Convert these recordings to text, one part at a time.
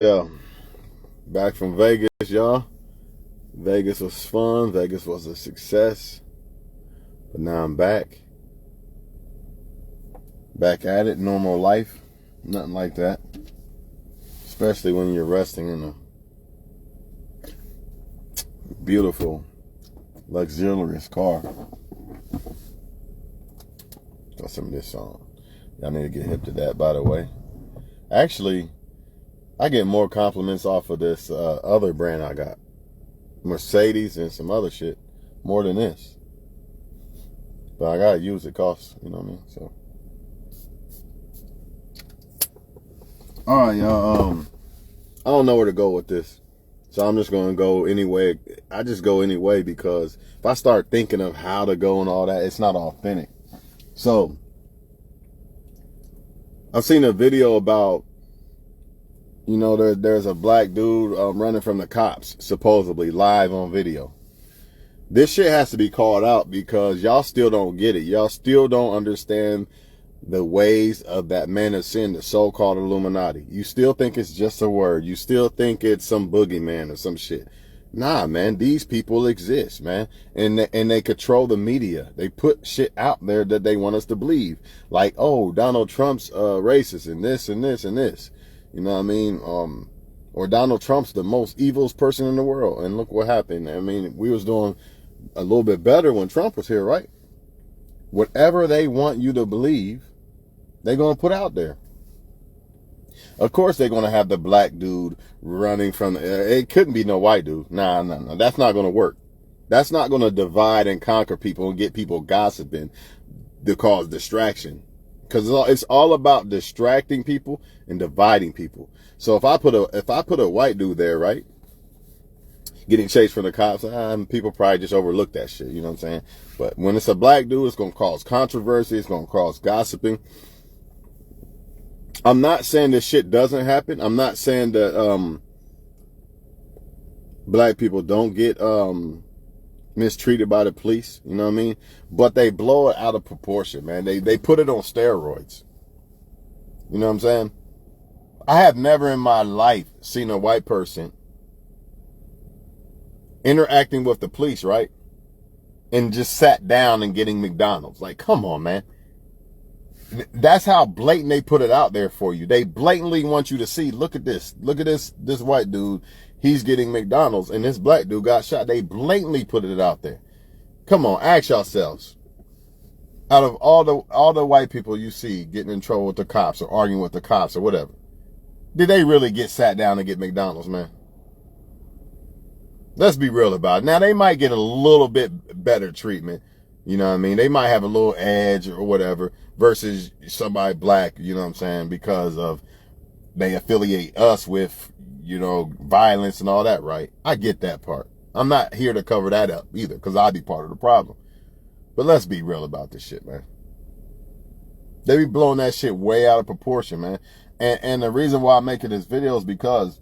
Yeah, back from Vegas, y'all. Vegas was fun. Vegas was a success. But now I'm back at it. Normal life, nothing like that. Especially when you're resting in a beautiful, luxurious car. Got some of this song. Y'all need to get hip to that, by the way. Actually, I get more compliments off of this other brand I got, Mercedes and some other shit, more than this. But I gotta use it, costs, you know what I mean? So, all right, y'all. I don't know where to go with this, so I'm just gonna go anyway. I just go anyway because if I start thinking of how to go and all that, it's not authentic. So, I've seen a video about, there's a black dude running from the cops, supposedly live on video. This shit has to be called out because y'all still don't get it. Y'all still don't understand the ways of that man of sin, the so-called Illuminati. You still think it's just a word. You still think it's some boogeyman or some shit. Nah, man, these people exist, man. And they control the media. They put shit out there that they want us to believe. Like, oh, Donald Trump's racist and this and this and this. You know what I mean? Or Donald Trump's the most evilest person in the world. And look what happened. I mean, we was doing a little bit better when Trump was here, right? Whatever they want you to believe, they're going to put out there. Of course, they're going to have the black dude running from it couldn't be no white dude. Nah. That's not going to work. That's not going to divide and conquer people and get people gossiping to cause distraction. Because it's all about distracting people and dividing people. So if I put a white dude there, right, getting chased from the cops, people probably just overlook that shit. You know what I'm saying? But when it's a black dude, it's going to cause controversy. It's going to cause gossiping. I'm not saying this shit doesn't happen. I'm not saying that black people don't get mistreated by the police. You know what I mean? But they blow it out of proportion, man. They put it on steroids. You know what I'm saying? I have never in my life seen a white person interacting with the police, right? And just sat down and getting McDonald's. Like, come on, man. That's how blatant they put it out there for you. They blatantly want you to see, look at this white dude, he's getting McDonald's, and this black dude got shot. They blatantly put it out there. Come on, ask yourselves. Out of all the white people you see getting in trouble with the cops or arguing with the cops or whatever, did they really get sat down and get McDonald's, man? Let's be real about it. Now, they might get a little bit better treatment. You know what I mean? They might have a little edge or whatever versus somebody black, you know what I'm saying, because of they affiliate us with, violence and all that, right? I get that part. I'm not here to cover that up either because I'd be part of the problem. But let's be real about this shit, man. They be blowing that shit way out of proportion, man. And the reason why I'm making this video is because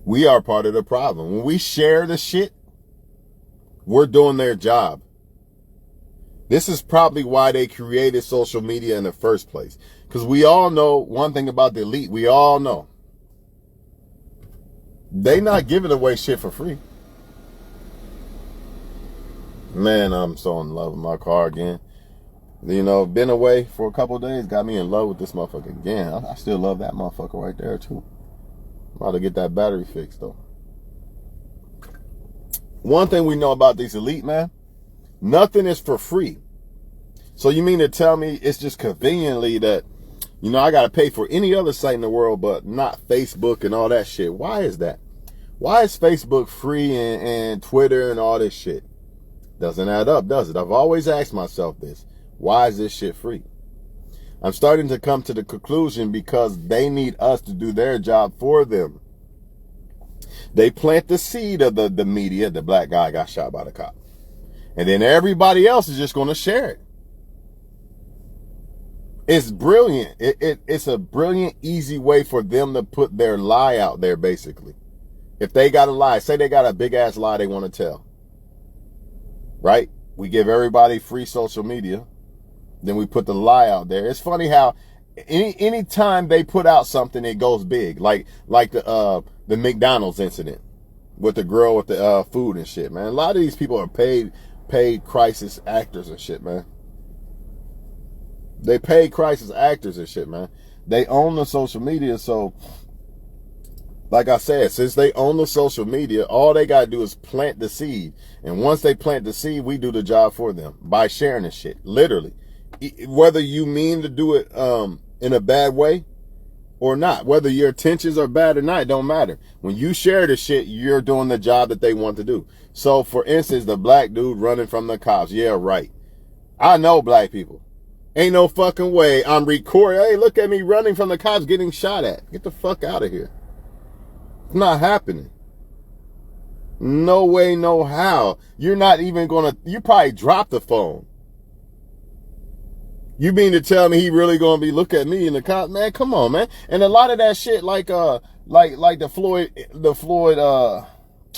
we are part of the problem. When we share the shit, we're doing their job. This is probably why they created social media in the first place. Because we all know one thing about the elite. We all know. They not giving away shit for free. Man, I'm so in love with my car again. Been away for a couple of days. Got me in love with this motherfucker again. I still love that motherfucker right there too. I'm about to get that battery fixed though. One thing we know about these elite, man, nothing is for free. So you mean to tell me it's just conveniently that, I got to pay for any other site in the world, but not Facebook and all that shit. Why is that? Why is Facebook free and Twitter and all this shit? Doesn't add up, does it? I've always asked myself this. Why is this shit free? I'm starting to come to the conclusion because they need us to do their job for them. They plant the seed of the media. The black guy got shot by the cop. And then everybody else is just going to share it. It's brilliant. It's a brilliant, easy way for them to put their lie out there, basically. If they got a lie, say they got a big-ass lie they want to tell. Right? We give everybody free social media. Then we put the lie out there. It's funny how any time they put out something, it goes big. Like the McDonald's incident with the girl with the food and shit, man. A lot of these people are paid crisis actors and shit, man. They pay crisis actors and shit, man. They own the social media, so like I said, since they own the social media, all they gotta do is plant the seed. And once they plant the seed, we do the job for them by sharing the shit. Literally. Whether you mean to do it in a bad way or not, whether your intentions are bad or not, it don't matter. When you share the shit, you're doing the job that they want to do. So for instance, the black dude running from the cops. Yeah, right. I know black people. Ain't no fucking way I'm recording. Hey, look at me running from the cops getting shot at. Get the fuck out of here. It's not happening. No way, no how. You're not even gonna, you probably drop the phone. You mean to tell me he really gonna be look at me in the cops? Man, come on, man. And a lot of that shit, like the Floyd, I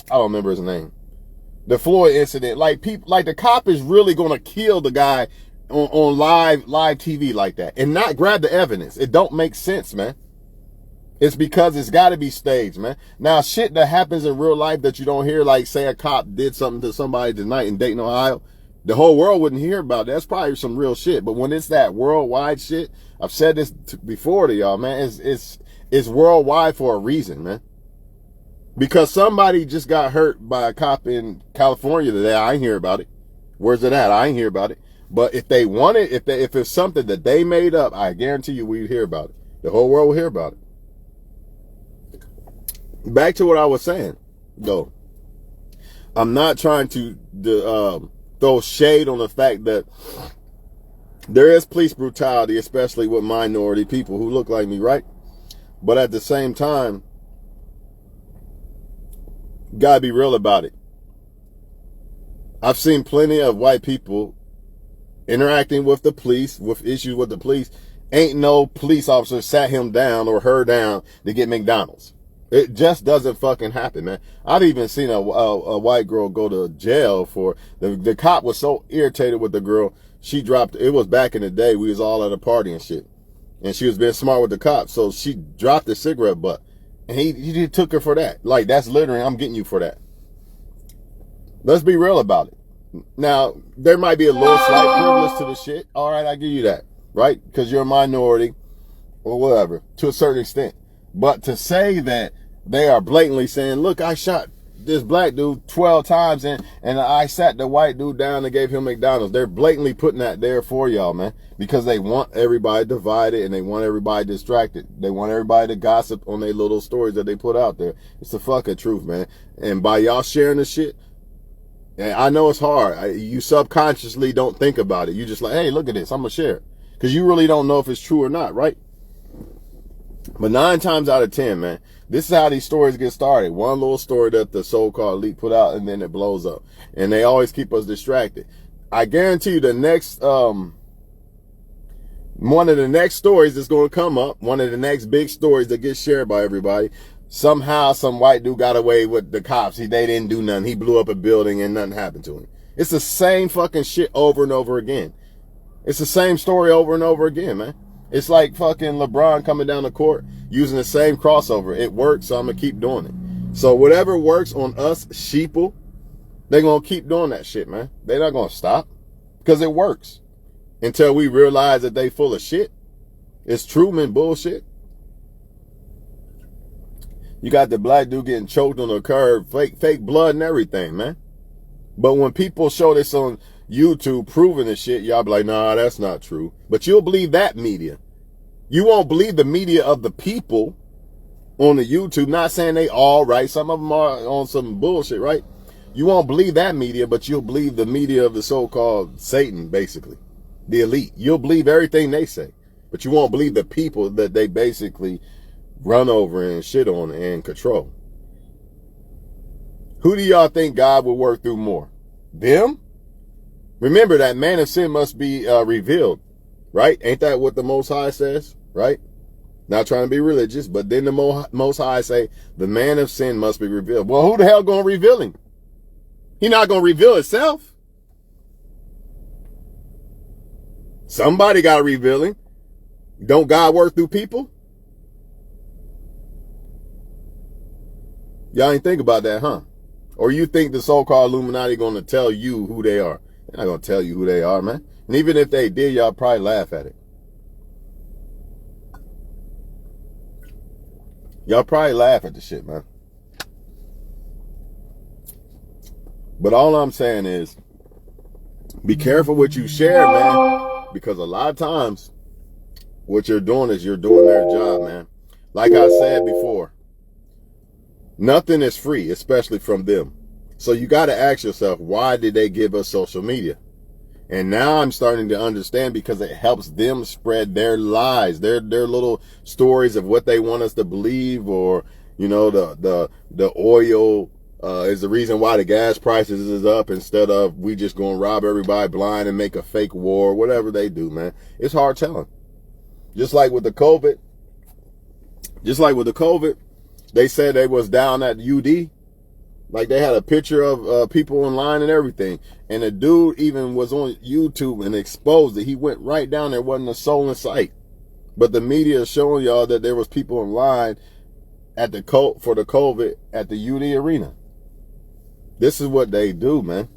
don't remember his name. The Floyd incident, like people, like the cop is really gonna kill the guy on live TV like that and not grab the evidence. It don't make sense, man. It's because it's got to be staged, man. Now, shit that happens in real life that you don't hear, like say a cop did something to somebody tonight in Dayton, Ohio, the whole world wouldn't hear about it. That's probably some real shit. But when it's that worldwide shit, I've said this before to y'all, man, it's worldwide for a reason, man. Because somebody just got hurt by a cop in California today. I ain't hear about it. Where's it at? I ain't hear about it. But if they want it, if it's something that they made up, I guarantee you we'd hear about it. The whole world will hear about it. Back to what I was saying, though. I'm not trying to throw shade on the fact that there is police brutality, especially with minority people who look like me, right? But at the same time, gotta be real about it. I've seen plenty of white people interacting with the police, with issues with the police. Ain't no police officer sat him down or her down to get McDonald's. It just doesn't fucking happen, man. I've even seen a white girl go to jail for, the cop was so irritated with the girl, she dropped, it was back in the day, we was all at a party and shit. And she was being smart with the cop, so she dropped the cigarette butt. And he took her for that. Like, that's literally, I'm getting you for that. Let's be real about it. Now, there might be a little slight privilege to the shit. All right, I give you that, right? Because you're a minority or whatever, to a certain extent. But to say that they are blatantly saying, look, I shot this black dude 12 times and I sat the white dude down and gave him McDonald's. They're blatantly putting that there for y'all, man, because they want everybody divided and they want everybody distracted. They want everybody to gossip on their little stories that they put out there. It's the fucking truth, man. And by y'all sharing the shit, and I know it's hard. You subconsciously don't think about it. You just like, hey, look at this. I'm going to share it. Because you really don't know if it's true or not, right? But 9 times out of 10, man, this is how these stories get started. One little story that the so-called elite put out, and then it blows up. And they always keep us distracted. I guarantee you the next, one of the next stories that's going to come up, one of the next big stories that gets shared by everybody, somehow some white dude got away with the cops. They didn't do nothing. He blew up a building and nothing happened to him. It's the same fucking shit over and over again. It's the same story over and over again, man. It's like fucking LeBron coming down the court using the same crossover. It works, so I'm going to keep doing it. So whatever works on us sheeple, they're going to keep doing that shit, man. They're not going to stop because it works until we realize that they full of shit. It's Truman bullshit. You got the black dude getting choked on the curb, fake blood and everything, man. But when people show this on YouTube proving the shit, y'all be like, nah, that's not true. But you'll believe that media. You won't believe the media of the people on the YouTube. Not saying they all right. Some of them are on some bullshit, right? You won't believe that media, but you'll believe the media of the so-called Satan, basically. The elite. You'll believe everything they say. But you won't believe the people that they basically run over and shit on and control. Who do y'all think God will work through more? Them? Remember that man of sin must be revealed, right? Ain't that what the Most High says, right? Not trying to be religious, but then the Most High say the man of sin must be revealed. Well, who the hell gonna reveal him? He not gonna reveal himself. Somebody gotta reveal him. Don't God work through people? Y'all ain't think about that, huh? Or you think the so-called Illuminati going to tell you who they are? They're not going to tell you who they are, man. And even if they did, y'all probably laugh at it. Y'all probably laugh at the shit, man. But all I'm saying is, be careful what you share, man. Because a lot of times, what you're doing is you're doing their job, man. Like I said before, nothing is free, especially from them. So you got to ask yourself, why did they give us social media? And now I'm starting to understand, because it helps them spread their lies, their little stories of what they want us to believe, or, you know, the oil is the reason why the gas prices is up, instead of we just going to rob everybody blind and make a fake war, whatever they do, man. It's hard telling. Just like with the COVID, they said they was down at UD. Like, they had a picture of people in line and everything. And the dude even was on YouTube and exposed it. He went right down there, wasn't a soul in sight. But the media is showing y'all that there was people in line at for the COVID at the UD arena. This is what they do, man.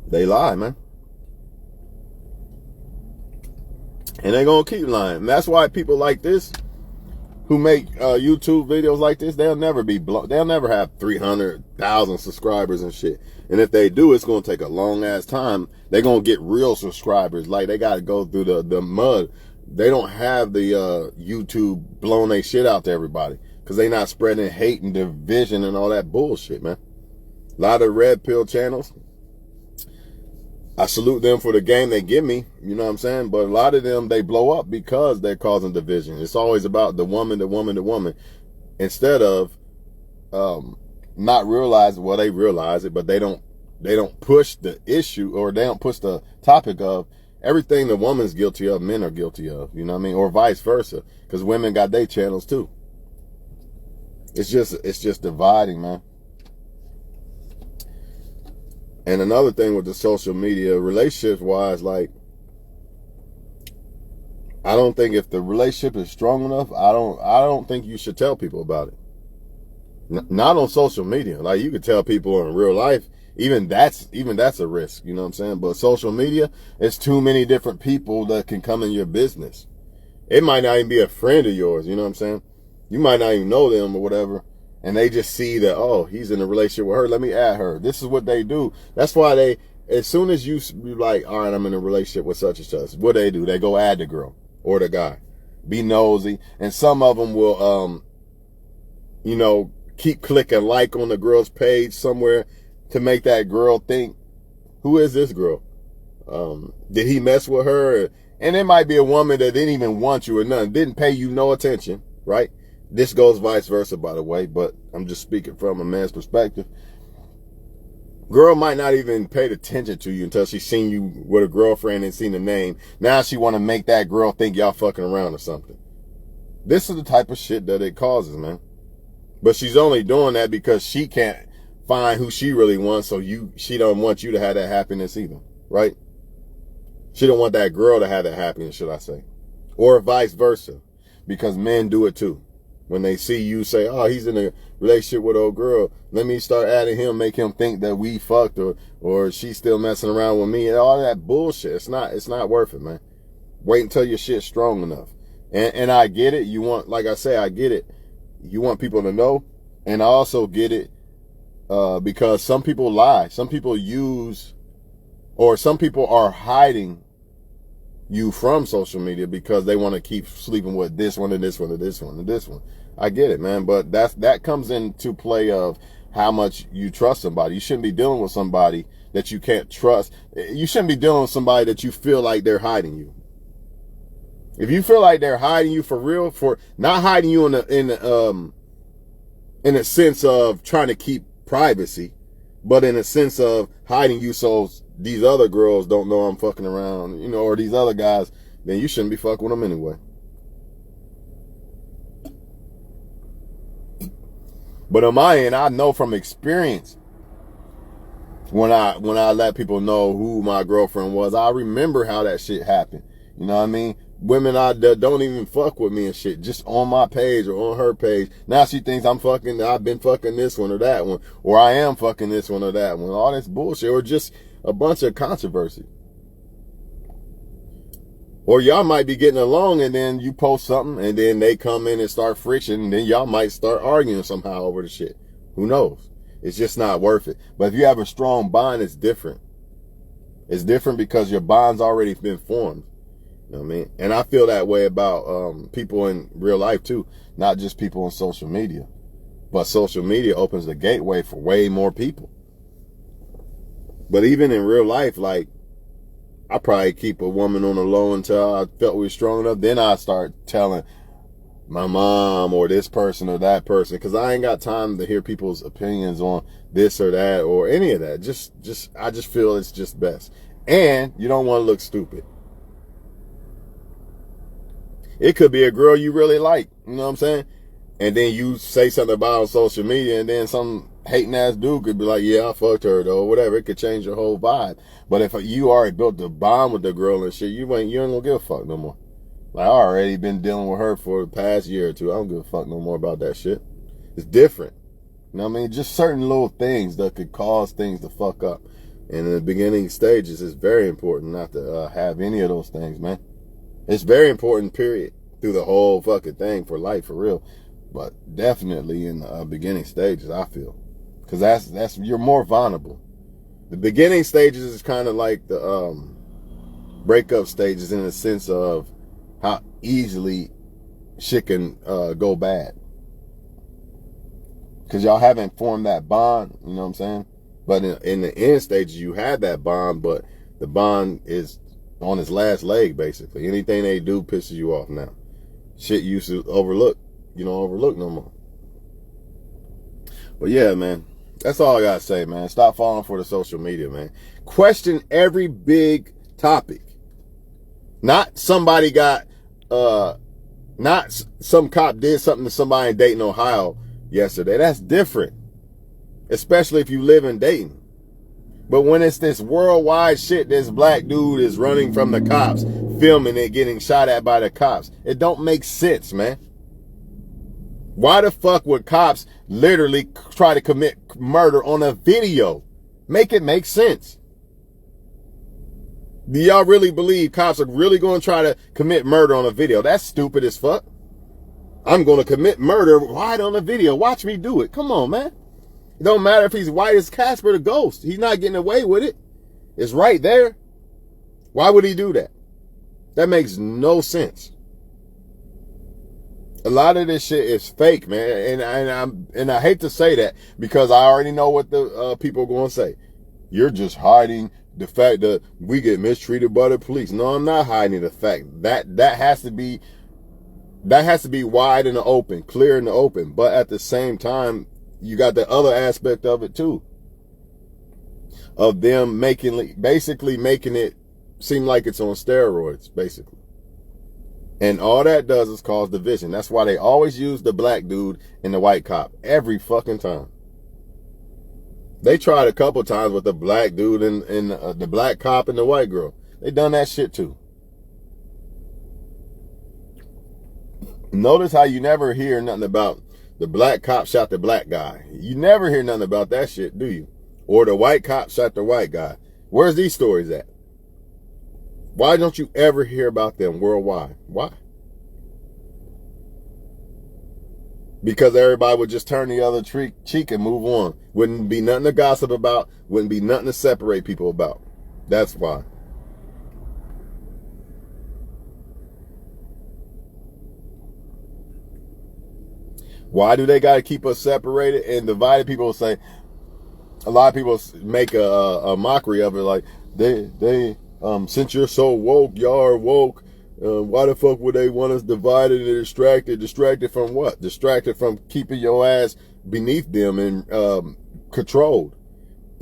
They lie, man. And they're going to keep lying. And that's why people like this, who make YouTube videos like this, they'll never have 300,000 subscribers and shit. And if they do, it's going to take a long ass time. They're going to get real subscribers. Like, they got to go through the mud. They don't have the YouTube blowing their shit out to everybody, because they not spreading hate and division and all that bullshit, man. A lot of red pill channels, I salute them for the game they give me, you know what I'm saying? But a lot of them, they blow up because they're causing division. It's always about the woman, instead of not realizing, well, they realize it, but they don't push the issue, or they don't push the topic of everything the woman's guilty of, men are guilty of, you know what I mean? Or vice versa, because women got their channels too. It's just dividing, man. And another thing with the social media, relationships-wise, like, I don't think if the relationship is strong enough, I don't think you should tell people about it. Not on social media. Like, you could tell people in real life, even that's a risk, you know what I'm saying? But social media, it's too many different people that can come in your business. It might not even be a friend of yours, you know what I'm saying? You might not even know them or whatever. And they just see that, oh, he's in a relationship with her, let me add her. This is what they do. That's why as soon as you be like, all right, I'm in a relationship with such and such, what they do? They go add the girl or the guy. Be nosy. And some of them will, you know, keep clicking like on the girl's page somewhere to make that girl think, who is this girl? Did he mess with her? And it might be a woman that didn't even want you or nothing, didn't pay you no attention, right? This goes vice versa, by the way, but I'm just speaking from a man's perspective. Girl might not even paid attention to you until she's seen you with a girlfriend and seen the name. Now she want to make that girl think y'all fucking around or something. This is the type of shit that it causes, man. But she's only doing that because she can't find who she really wants, so she don't want you to have that happiness either, right? She don't want that girl to have that happiness, should I say. Or vice versa, because men do it too. When they see you say, oh, he's in a relationship with old girl, let me start adding him, make him think that we fucked, or she's still messing around with me, and all that bullshit. It's not worth it, man. Wait until your shit's strong enough. And I get it. You want, like I say, I get it. You want people to know. And I also get it because some people lie. Some people some people are hiding you from social media because they want to keep sleeping with this one and this one and this one and this one. I get it, man, but that comes into play of how much you trust somebody. You shouldn't be dealing with somebody that you can't trust. You shouldn't be dealing with somebody that you feel like they're hiding you. If you feel like they're hiding you for real, for not hiding you in a sense of trying to keep privacy, but in a sense of hiding you so these other girls don't know I'm fucking around, you know, or these other guys, then you shouldn't be fucking with them anyway. But on my end, I know from experience, When I let people know who my girlfriend was, I remember how that shit happened. You know what I mean? Women that don't even fuck with me and shit, just on my page or on her page. Now she thinks I've been fucking this one or that one, or I am fucking this one or that one. All this bullshit, or just a bunch of controversy. Or y'all might be getting along and then you post something and then they come in and start friction and then y'all might start arguing somehow over the shit. Who knows? It's just not worth it. But if you have a strong bond, it's different. It's different because your bond's already been formed. You know what I mean? And I feel that way about people in real life too. Not just people on social media. But social media opens the gateway for way more people. But even in real life, like, I probably keep a woman on the low until I felt we were strong enough. Then I start telling my mom or this person or that person, because I ain't got time to hear people's opinions on this or that or any of that. I just feel it's just best. And you don't want to look stupid. It could be a girl you really like, you know what I'm saying? And then you say something about her on social media, and then some hating ass dude could be like, yeah, I fucked her though, or whatever. It could change your whole vibe. But if you already built a bond with the girl and shit, you ain't gonna give a fuck no more. Like, I already been dealing with her for the past year or two. I don't give a fuck no more about that shit. It's different. You know what I mean? Just certain little things that could cause things to fuck up. And in the beginning stages, it's very important not to have any of those things, man. It's very important, period, through the whole fucking thing for life, for real. But definitely in the beginning stages, I feel. Because that's you're more vulnerable. The beginning stages is kind of like the breakup stages in the sense of how easily shit can go bad. Because y'all haven't formed that bond, you know what I'm saying? But in the end stages, you have that bond, but the bond is on its last leg, basically. Anything they do pisses you off now. Shit you used to overlook, you don't overlook no more. But yeah, man, that's all I gotta say, man. Stop falling for the social media, man. Question every big topic. Not somebody got, not some cop did something to somebody in Dayton, Ohio yesterday. That's different. Especially if you live in Dayton. But when it's this worldwide shit, this black dude is running from the cops, filming it, getting shot at by the cops. It don't make sense, man. Why the fuck would cops literally try to commit murder on a video? Make it make sense. Do y'all really believe cops are really going to try to commit murder on a video? That's stupid as fuck. I'm going to commit murder right on a video. Watch me do it. Come on, man. It don't matter if he's white as Casper the Ghost. He's not getting away with it. It's right there. Why would he do that? That makes no sense. A lot of this shit is fake, man. And I hate to say that because I already know what the people are going to say. You're just hiding the fact that we get mistreated by the police. No, I'm not hiding the fact that has to be wide in the open, clear in the open. But at the same time, you got the other aspect of it too. Of them basically making it seem like it's on steroids, basically. And all that does is cause division. That's why they always use the black dude and the white cop every fucking time. They tried a couple times with the black dude and the black cop and the white girl. They done that shit too. Notice how you never hear nothing about the black cop shot the black guy. You never hear nothing about that shit, do you? Or the white cop shot the white guy. Where's these stories at? Why don't you ever hear about them worldwide? Why? Because everybody would just turn the other cheek and move on. Wouldn't be nothing to gossip about. Wouldn't be nothing to separate people about. That's why. Why do they got to keep us separated and divided? People say, a lot of people make a mockery of it, like since you're so woke, y'all are woke. Why the fuck would they want us divided and distracted? Distracted from what? Distracted from keeping your ass beneath them and controlled,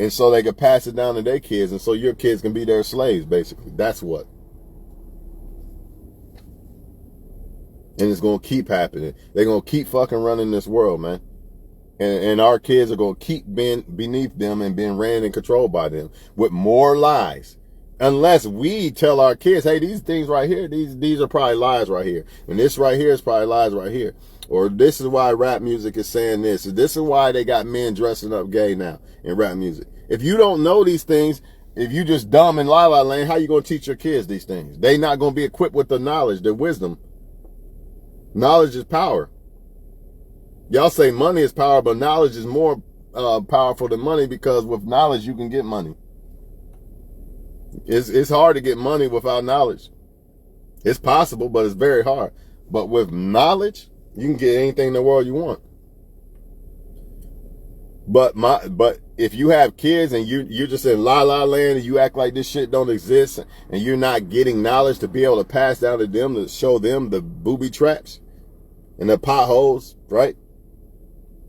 and so they can pass it down to their kids, and so your kids can be their slaves. Basically, that's what. And it's going to keep happening. They're going to keep fucking running this world, man. And our kids are going to keep being beneath them and being ran and controlled by them with more lies. Unless we tell our kids, hey, these things right here, these are probably lies right here. And this right here is probably lies right here. Or this is why rap music is saying this. Or this is why they got men dressing up gay now in rap music. If you don't know these things, if you just dumb in la la land, how you going to teach your kids these things? They not going to be equipped with the knowledge, the wisdom. Knowledge is power. Y'all say money is power, but knowledge is more powerful than money, because with knowledge you can get money. It's hard to get money without knowledge. It's possible, but it's very hard. But with knowledge, you can get anything in the world you want. But if you have kids and you're just in la la land and you act like this shit don't exist, and you're not getting knowledge to be able to pass down to them, to show them the booby traps and the potholes, right?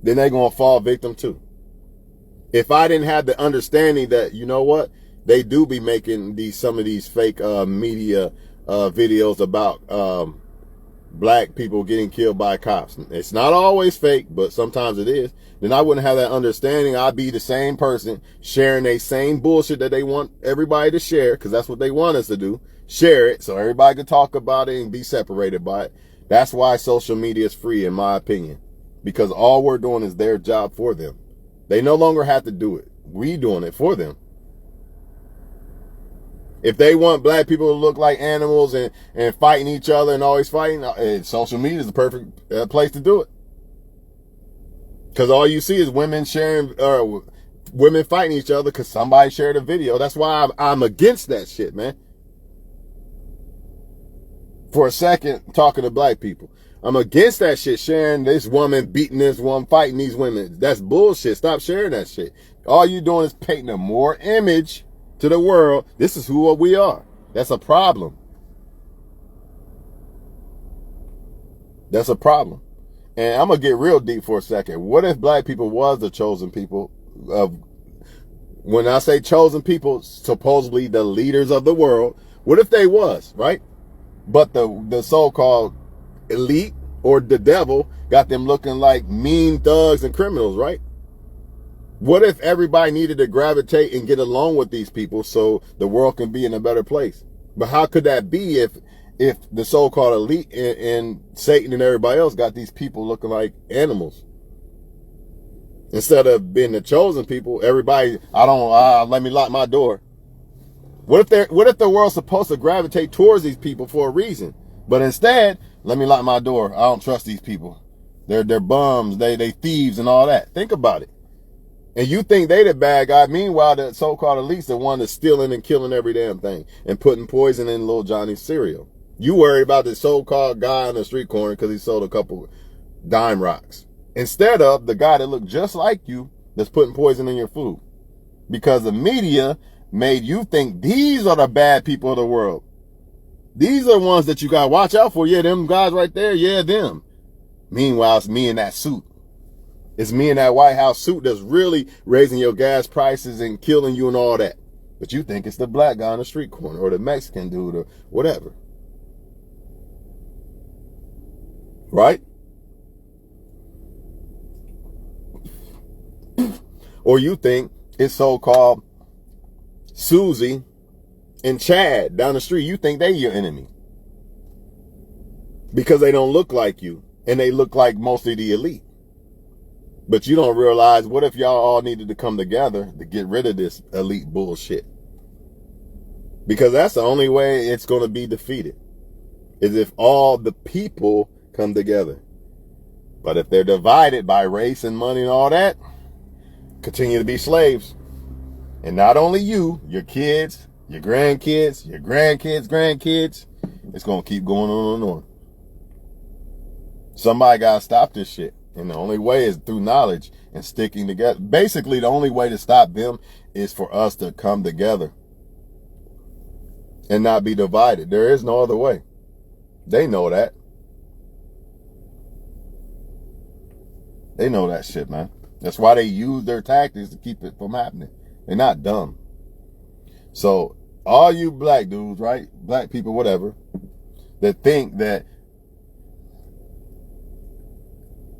Then they're going to fall victim too. If I didn't have the understanding that, you know what, they do be making some of these fake media videos about black people getting killed by cops. It's not always fake, but sometimes it is. Then I wouldn't have that understanding. I'd be the same person sharing the same bullshit that they want everybody to share, because that's what they want us to do. Share it so everybody can talk about it and be separated by it. That's why social media is free, in my opinion, because all we're doing is their job for them. They no longer have to do it. We doing it for them. If they want black people to look like animals and fighting each other and always fighting, social media is the perfect place to do it. Because all you see is women sharing, women fighting each other because somebody shared a video. That's why I'm against that shit, man. For a second, talking to black people, I'm against that shit, sharing this woman beating this one, fighting these women. That's bullshit. Stop sharing that shit. All you doing is painting a more image to the world. This is who we are. That's a problem. That's a problem. And I'm going to get real deep for a second. What if black people was the chosen people of, when I say chosen people, supposedly the leaders of the world, what if they was, right? But the so-called elite or the devil got them looking like mean thugs and criminals, right? What if everybody needed to gravitate and get along with these people so the world can be in a better place? But how could that be if the so-called elite and Satan and everybody else got these people looking like animals? Instead of being the chosen people, everybody, let me lock my door. What if the world's supposed to gravitate towards these people for a reason? But instead, let me lock my door. I don't trust these people. They're bums, they thieves and all that. Think about it. And you think they the bad guy. Meanwhile, the so-called elite's the one that's stealing and killing every damn thing and putting poison in little Johnny's cereal. You worry about the so-called guy on the street corner because he sold a couple dime rocks, instead of the guy that looked just like you that's putting poison in your food. Because the media made you think these are the bad people of the world. These are the ones that you got to watch out for. Yeah, them guys right there. Yeah, them. Meanwhile, it's me in that suit. It's me in that White House suit that's really raising your gas prices and killing you and all that. But you think it's the black guy on the street corner or the Mexican dude or whatever. Right? Or you think it's so-called Susie and Chad down the street. You think they your enemy because they don't look like you and they look like mostly the elite. But you don't realize, what if y'all all needed to come together to get rid of this elite bullshit? Because that's the only way it's going to be defeated, is if all the people come together. But if they're divided by race and money and all that, continue to be slaves. And not only you, your kids, your grandkids, grandkids, it's going to keep going on and on. Somebody got to stop this shit. And the only way is through knowledge and sticking together. Basically, the only way to stop them is for us to come together and not be divided. There is no other way. They know that. They know that shit, man. That's why they use their tactics to keep it from happening. They're not dumb. So all you black dudes, right? Black people, whatever, that think that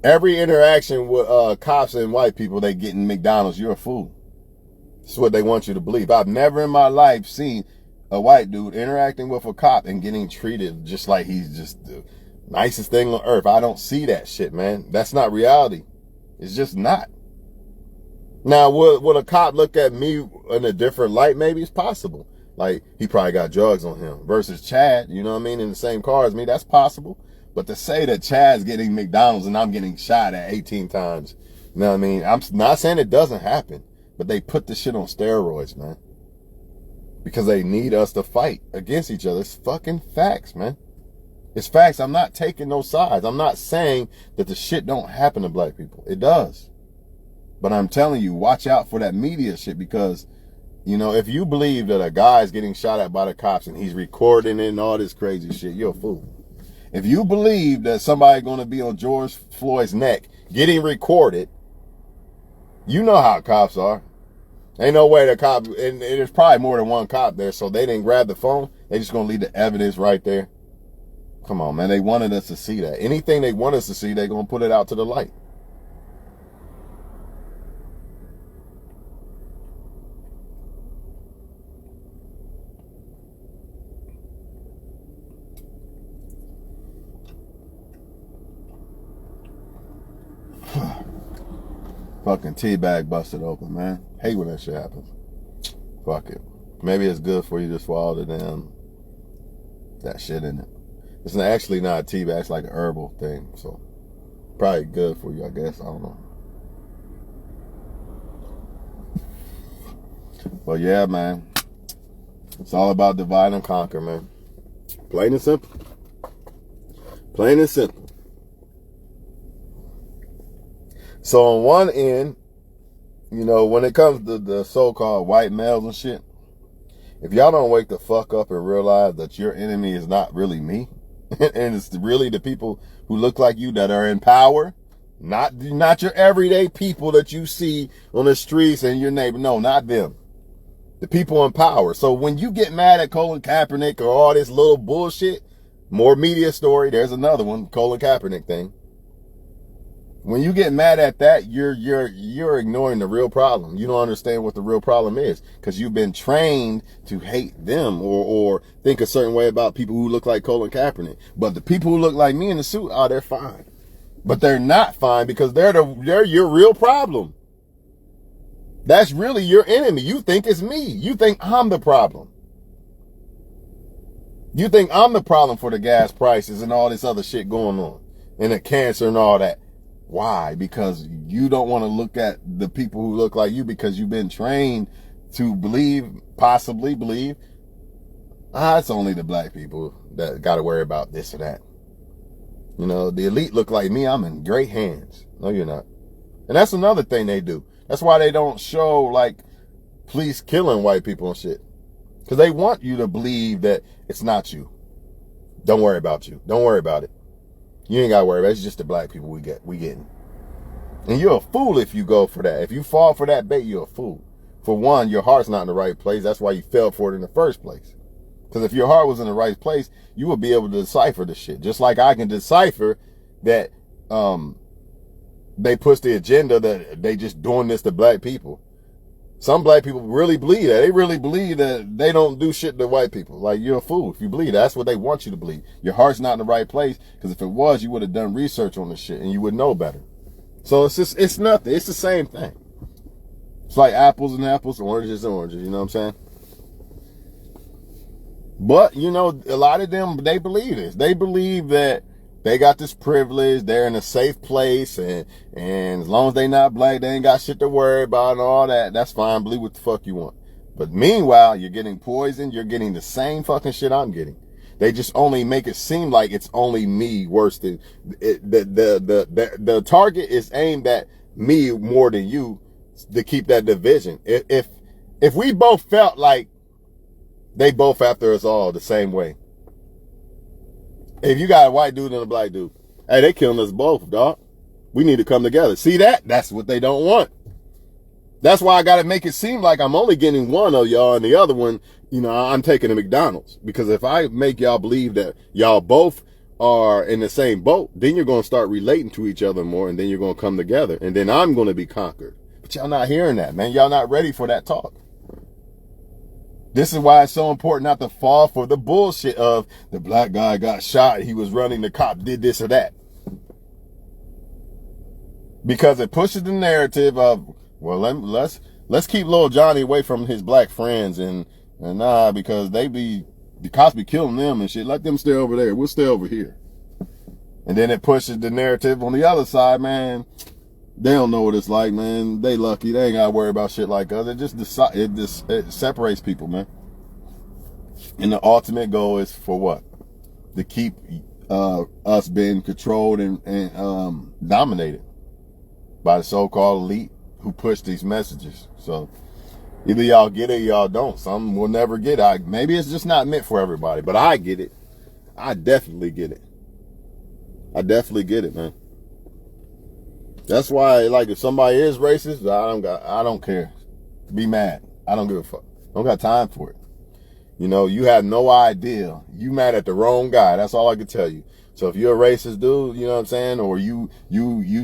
Every interaction with cops and white people, they get in McDonald's, you're a fool. That's what they want you to believe. I've never in my life seen a white dude interacting with a cop and getting treated just like he's just the nicest thing on earth. I don't see that shit, man. That's not reality. It's just not. Now, would a cop look at me in a different light? Maybe it's possible. Like, he probably got drugs on him. Versus Chad, you know what I mean, in the same car as me, that's possible. But to say that Chad's getting McDonald's and I'm getting shot at 18 times, you know what I mean? I'm not saying it doesn't happen, but they put the shit on steroids, man. Because they need us to fight against each other. It's fucking facts, man. It's facts. I'm not taking no sides. I'm not saying that the shit don't happen to black people. It does. But I'm telling you, watch out for that media shit because, you know, if you believe that a guy's getting shot at by the cops and he's recording it and all this crazy shit, you're a fool. If you believe that somebody's going to be on George Floyd's neck getting recorded, you know how cops are. Ain't no way the cop, and there's probably more than one cop there, so they didn't grab the phone. They just going to leave the evidence right there. Come on, man. They wanted us to see that. Anything they want us to see, they're going to put it out to the light. Fucking teabag busted open, man. Hate when that shit happens. Fuck it. Maybe it's good for you to swallow the damn that shit in it. It's actually not a teabag, it's like an herbal thing. So probably good for you, I guess. I don't know. But yeah, man. It's all about divide and conquer, man. Plain and simple. Plain and simple. So on one end, you know, when it comes to the so-called white males and shit, if y'all don't wake the fuck up and realize that your enemy is not really me, and it's really the people who look like you that are in power, not your everyday people that you see on the streets and your neighbor. No, not them. The people in power. So when you get mad at Colin Kaepernick or all this little bullshit, more media story, there's another one, Colin Kaepernick thing. When you get mad at that, you're ignoring the real problem. You don't understand what the real problem is because you've been trained to hate them or think a certain way about people who look like Colin Kaepernick. But the people who look like me in the suit, oh, they're fine. But they're not fine because they're your real problem. That's really your enemy. You think it's me. You think I'm the problem. You think I'm the problem for the gas prices and all this other shit going on and the cancer and all that. Why? Because you don't want to look at the people who look like you because you've been trained to possibly believe, it's only the black people that got to worry about this or that. You know, the elite look like me. I'm in great hands. No, you're not. And that's another thing they do. That's why they don't show like police killing white people and shit. Because they want you to believe that it's not you. Don't worry about you. Don't worry about it. You ain't got to worry about it. It's just the black people we getting. And you're a fool if you go for that. If you fall for that bait, you're a fool. For one, your heart's not in the right place. That's why you fell for it in the first place. Because if your heart was in the right place, you would be able to decipher the shit. Just like I can decipher that they push the agenda that they just doing this to black people. Some black people really believe that. They really believe that they don't do shit to white people. Like, you're a fool if you believe that. That's what they want you to believe. Your heart's not in the right place, because if it was, you would have done research on this shit and you would know better. So it's nothing. It's the same thing. It's like apples and apples, oranges and oranges. You know what I'm saying? But, you know, a lot of them, they believe this. They believe that they got this privilege, they're in a safe place, and as long as they not black, they ain't got shit to worry about and all that. That's fine. Believe what the fuck you want. But meanwhile, you're getting poisoned. You're getting the same fucking shit I'm getting. They just only make it seem like it's only me worse than it. The target is aimed at me more than you to keep that division. If we both felt like they both after us all the same way. If you got a white dude and a black dude, hey, they killing us both, dog. We need to come together. See that? That's what they don't want. That's why I got to make it seem like I'm only getting one of y'all and the other one, you know, I'm taking a McDonald's. Because if I make y'all believe that y'all both are in the same boat, then you're going to start relating to each other more, and then you're going to come together, and then I'm going to be conquered. But y'all not hearing that, man. Y'all not ready for that talk. This is why it's so important not to fall for the bullshit of the black guy got shot, he was running, the cop did this or that. Because it pushes the narrative of, well, let's keep little Johnny away from his black friends, and nah, because the cops be killing them and shit. Let them stay over there. We'll stay over here. And then it pushes the narrative on the other side, man. They don't know what it's like, man. They lucky. They ain't got to worry about shit like us. It separates people, man. And the ultimate goal is for what? To keep us being controlled and dominated by the so-called elite who push these messages. So either y'all get it or y'all don't. Some will never get it. Maybe it's just not meant for everybody, but I get it. I definitely get it. I definitely get it, man. That's why, like, if somebody is racist, I don't care. Be mad. I don't give a fuck. Don't got time for it. You know, you have no idea. You mad at the wrong guy. That's all I can tell you. So if you're a racist dude, you know what I'm saying, or you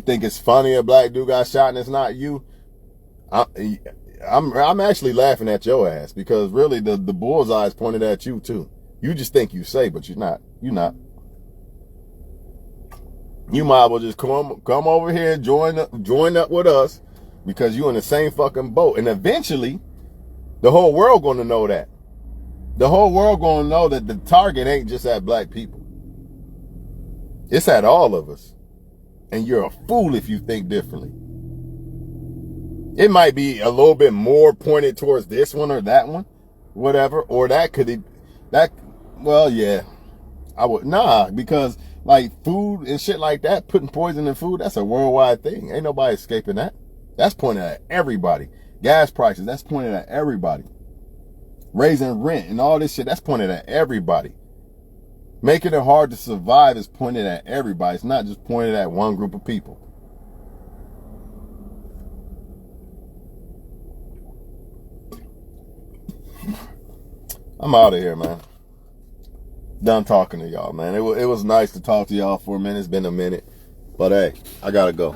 think it's funny a black dude got shot and it's not you, I'm actually laughing at your ass, because really the bullseye is pointed at you too. You just think you say, but you're not. You're not. You might as well just come over here and join up with us, because you're in the same fucking boat. And eventually, the whole world gonna know that. The whole world gonna know that the target ain't just at black people. It's at all of us. And you're a fool if you think differently. It might be a little bit more pointed towards this one or that one, whatever, or well, yeah. Because like food and shit like that, putting poison in food, that's a worldwide thing. Ain't nobody escaping that. That's pointed at everybody. Gas prices, that's pointed at everybody. Raising rent and all this shit, that's pointed at everybody. Making it hard to survive is pointed at everybody. It's not just pointed at one group of people. I'm out of here, man. Done talking to y'all, man. It was nice to talk to y'all for a minute. It's been a minute. But hey, I gotta go.